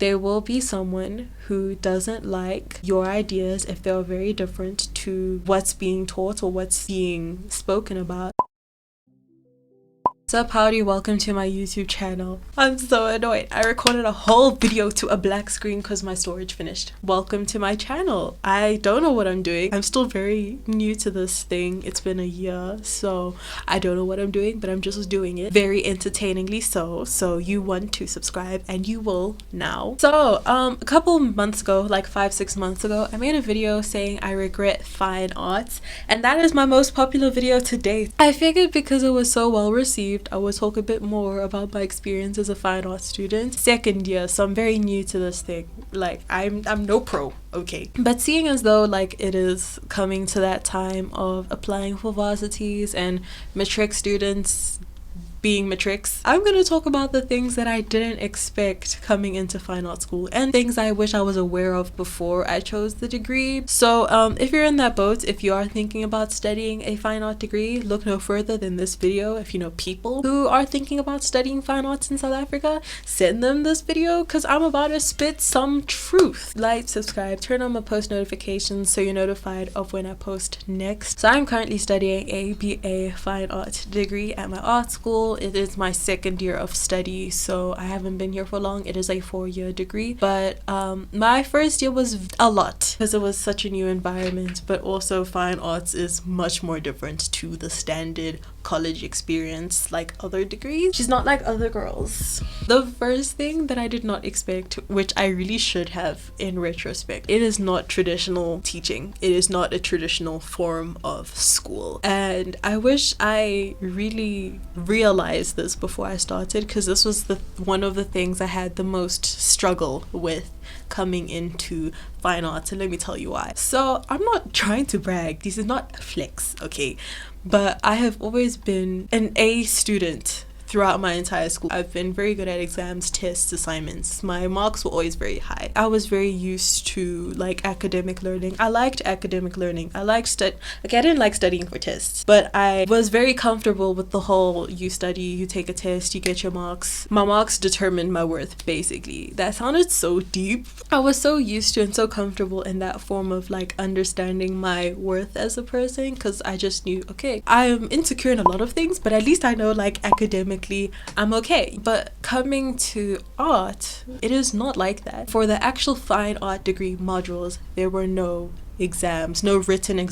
There will be someone who doesn't like your ideas if they're very different to what's being taught or what's being spoken about. What's up, howdy, welcome to my YouTube channel. I'm so annoyed. I recorded a whole video to a black screen because my storage finished. Welcome to my channel. I don't know what I'm doing. I'm still very new to this thing. It's been a year, so I don't know what I'm doing, but I'm just doing it very entertainingly. So you want to subscribe and you will now. So a couple months ago, like 5-6 months ago, I made a video saying I regret fine arts, and that is my most popular video to date. I figured because it was so well received, I will talk a bit more about my experience as a fine arts student. Second year, so I'm very new to this thing. Like I'm no pro, okay? But seeing as though like it is coming to that time of applying for varsities and matric students being matrix, I'm gonna talk about the things that I didn't expect coming into fine art school and things I wish I was aware of before I chose the degree. So if you're in that boat, if you are thinking about studying a fine art degree, look no further than this video. If you know people who are thinking about studying fine arts in South Africa, send them this video because I'm about to spit some truth. Like, subscribe, turn on my post notifications so you're notified of when I post next. So I'm currently studying a BA fine art degree at my art school. It is my second year of study, so I haven't been here for long. It is a 4-year degree, but my first year was a lot because it was such a new environment, but also fine arts is much more different to the standard college experience like other degrees. She's not like other girls. The first thing that I did not expect, which I really should have in retrospect, it is not traditional teaching. It is not a traditional form of school, and I wish I really realized this before I started, because this was one of the things I had the most struggle with coming into fine arts, and let me tell you why. So I'm not trying to brag, this is not flex, okay, but I have always been an A student throughout my entire school. I've been very good at exams, tests, assignments. My marks were always very high. I was very used to like academic learning. I liked academic learning. I didn't like studying for tests, but I was very comfortable with the whole you study, you take a test, you get your marks. My marks determined my worth, basically. That sounded so deep. I was so used to and so comfortable in that form of like understanding my worth as a person, because I just knew, okay, I'm insecure in a lot of things, but at least I know like academic I'm okay. But coming to art, it is not like that. For the actual fine art degree modules, there were no exams, no written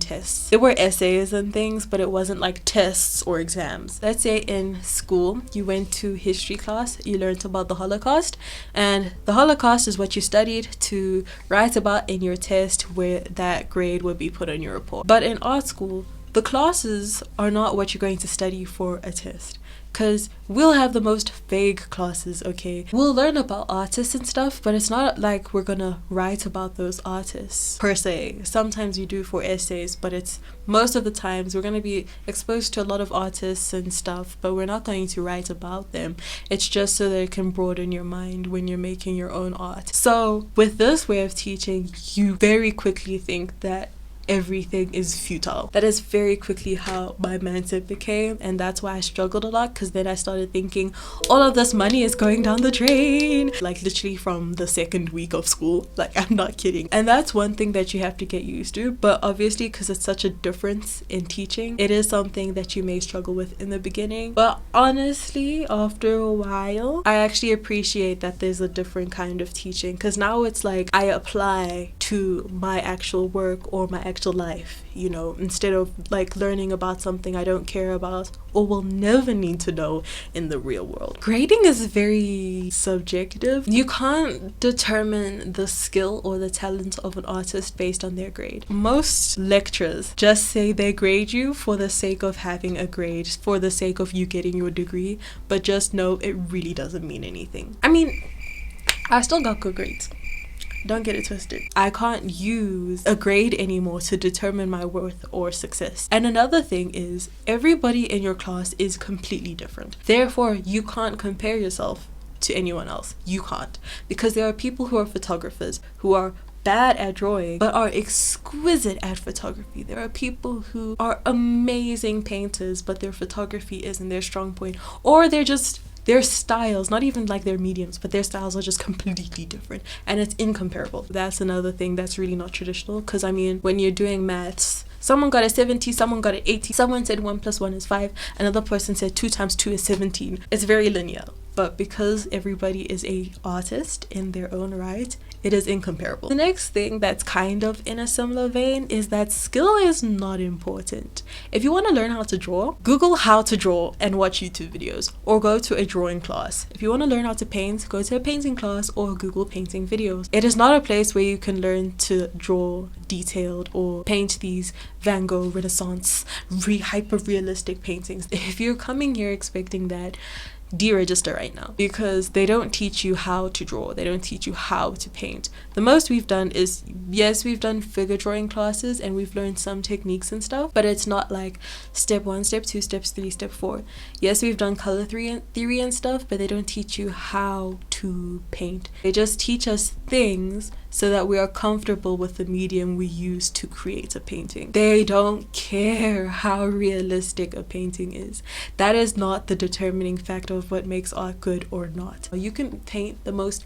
tests. There were essays and things, but it wasn't like tests or exams. Let's say in school, you went to history class, you learned about the Holocaust, and the Holocaust is what you studied to write about in your test, where that grade would be put on your report. But in art school, the classes are not what you're going to study for a test, because we'll have the most vague classes, okay? We'll learn about artists and stuff, but it's not like we're gonna write about those artists per se. Sometimes you do for essays, but it's most of the times we're gonna be exposed to a lot of artists and stuff, but we're not going to write about them. It's just so that it can broaden your mind when you're making your own art. So with this way of teaching, you very quickly think that everything is futile. That is very quickly how my mindset became, and that's why I struggled a lot, because then I started thinking all of this money is going down the drain, like literally from the second week of school. Like, I'm not kidding. And that's one thing that you have to get used to, but obviously because it's such a difference in teaching, it is something that you may struggle with in the beginning. But honestly, after a while, I actually appreciate that there's a different kind of teaching, because now it's like I apply to my actual work or my actual life, you know, instead of like learning about something I don't care about or will never need to know in the real world. Grading is very subjective. You can't determine the skill or the talent of an artist based on their grade. Most lecturers just say they grade you for the sake of having a grade, for the sake of you getting your degree, but just know it really doesn't mean anything. I mean, I still got good grades. Don't get it twisted. I can't use a grade anymore to determine my worth or success. And another thing is, everybody in your class is completely different. Therefore, you can't compare yourself to anyone else. You can't. Because there are people who are photographers who are bad at drawing but are exquisite at photography. There are people who are amazing painters but their photography isn't their strong point, or they're just their styles, not even like their mediums, but their styles are just completely different, and it's incomparable. That's another thing that's really not traditional, because I mean, when you're doing maths, someone got a 70, someone got an 80, someone said 1 + 1 is 5, another person said 2 × 2 is 17. It's very linear. But because everybody is a artist in their own right, it is incomparable. The next thing that's kind of in a similar vein is that skill is not important. If you want to learn how to draw, Google how to draw and watch YouTube videos, or go to a drawing class. If you want to learn how to paint, go to a painting class or Google painting videos. It is not a place where you can learn to draw detailed or paint these Van Gogh Renaissance hyper realistic paintings. If you're coming here expecting that, deregister right now, because they don't teach you how to draw, they don't teach you how to paint. The most we've done is, yes, we've done figure drawing classes and we've learned some techniques and stuff, but it's not like step 1, step 2, step 3, step 4. Yes, we've done color theory and stuff, but they don't teach you how to paint. They just teach us things so that we are comfortable with the medium we use to create a painting. They don't care how realistic a painting is. That is not the determining factor of what makes art good or not. You can paint the most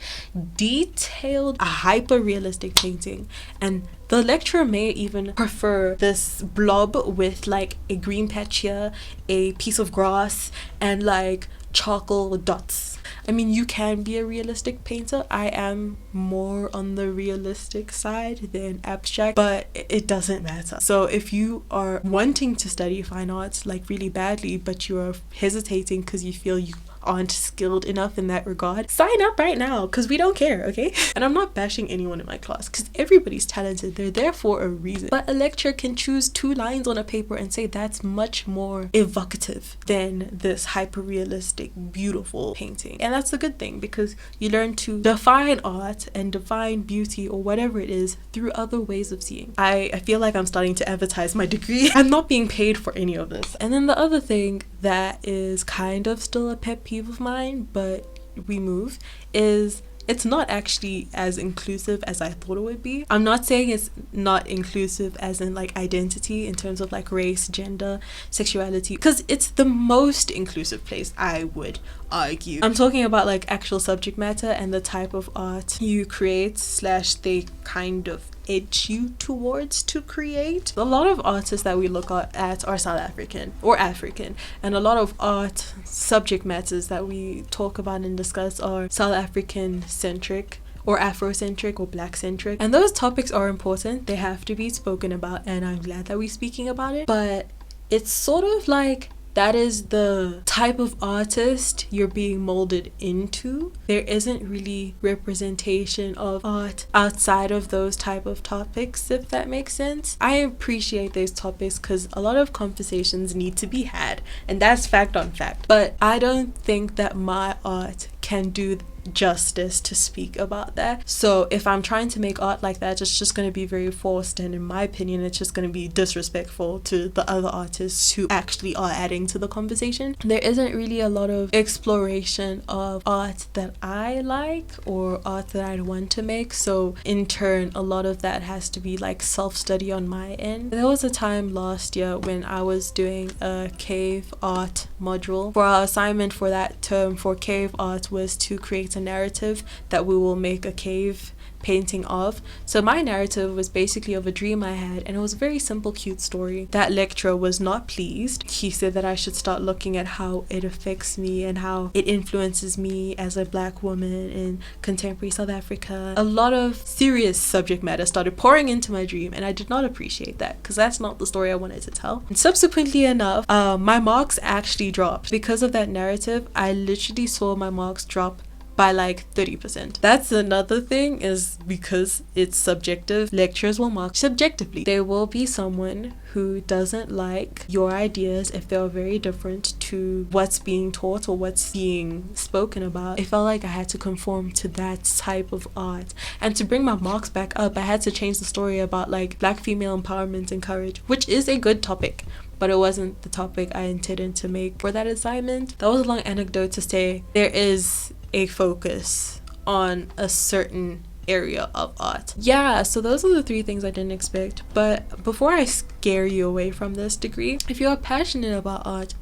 detailed, hyper realistic painting, and the lecturer may even prefer this blob with like a green patch here, a piece of grass, and like charcoal dots. I mean, you can be a realistic painter. I am more on the realistic side than abstract, but it doesn't matter. So if you are wanting to study fine arts like really badly, but you're hesitating because you feel you aren't skilled enough in that regard, sign up right now, because we don't care, okay? And I'm not bashing anyone in my class, because everybody's talented. They're there for a reason. But a lecturer can choose 2 lines on a paper and say that's much more evocative than this hyper realistic beautiful painting. And that's a good thing, because you learn to define art and define beauty or whatever it is through other ways of seeing. I feel like I'm starting to advertise my degree. I'm not being paid for any of this. And then the other thing that is kind of still a pet peeve of mine, but we move, is it's not actually as inclusive as I thought it would be. I'm not saying it's not inclusive as in like identity in terms of like race, gender, sexuality, because it's the most inclusive place, I would argue. I'm talking about like actual subject matter and the type of art you create / they kind of edge you towards to create. A lot of artists that we look at are South African or African, and a lot of art subject matters that we talk about and discuss are South African centric or Afrocentric or Black centric, and those topics are important. They have to be spoken about, and I'm glad that we're speaking about it. But it's sort of like that is the type of artist you're being molded into. There isn't really representation of art outside of those type of topics, if that makes sense. I appreciate those topics because a lot of conversations need to be had, and that's fact on fact. But I don't think that my art can do justice to speak about that. So if I'm trying to make art like that, it's just going to be very forced, and in my opinion it's just going to be disrespectful to the other artists who actually are adding to the conversation. There isn't really a lot of exploration of art that I like or art that I'd want to make, so in turn a lot of that has to be like self-study on my end. There was a time last year when I was doing a cave art module. For our assignment for that term for cave art was to create a narrative that we will make a cave painting of. So my narrative was basically of a dream I had, and it was a very simple, cute story. That lecturer was not pleased. He said that I should start looking at how it affects me and how it influences me as a Black woman in contemporary South Africa. A lot of serious subject matter started pouring into my dream, and I did not appreciate that because that's not the story I wanted to tell. And subsequently enough, my marks actually dropped. Because of that narrative, I literally saw my marks drop by like 30%. That's another thing, is because it's subjective, lecturers will mark subjectively. There will be someone who doesn't like your ideas if they're very different to what's being taught or what's being spoken about. I felt like I had to conform to that type of art, and to bring my marks back up I had to change the story about like Black female empowerment and courage, which is a good topic, but it wasn't the topic I intended to make for that assignment. That was a long anecdote to say there is a focus on a certain area of art. Yeah, so those are the 3 things I didn't expect. But before I scare you away from this degree, if you're passionate about art,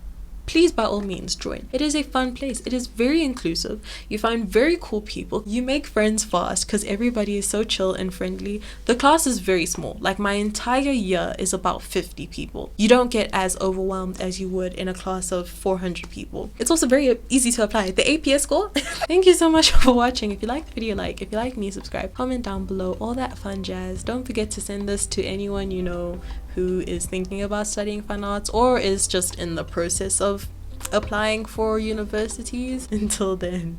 please by all means join. It is a fun place. It is very inclusive. You find very cool people. You make friends fast because everybody is so chill and friendly. The class is very small. Like my entire year is about 50 people. You don't get as overwhelmed as you would in a class of 400 people. It's also very easy to apply. The APS score. Thank you so much for watching. If you like the video, like. If you like me, subscribe. Comment down below. All that fun jazz. Don't forget to send this to anyone you know who is thinking about studying fine arts or is just in the process of applying for universities. Until then.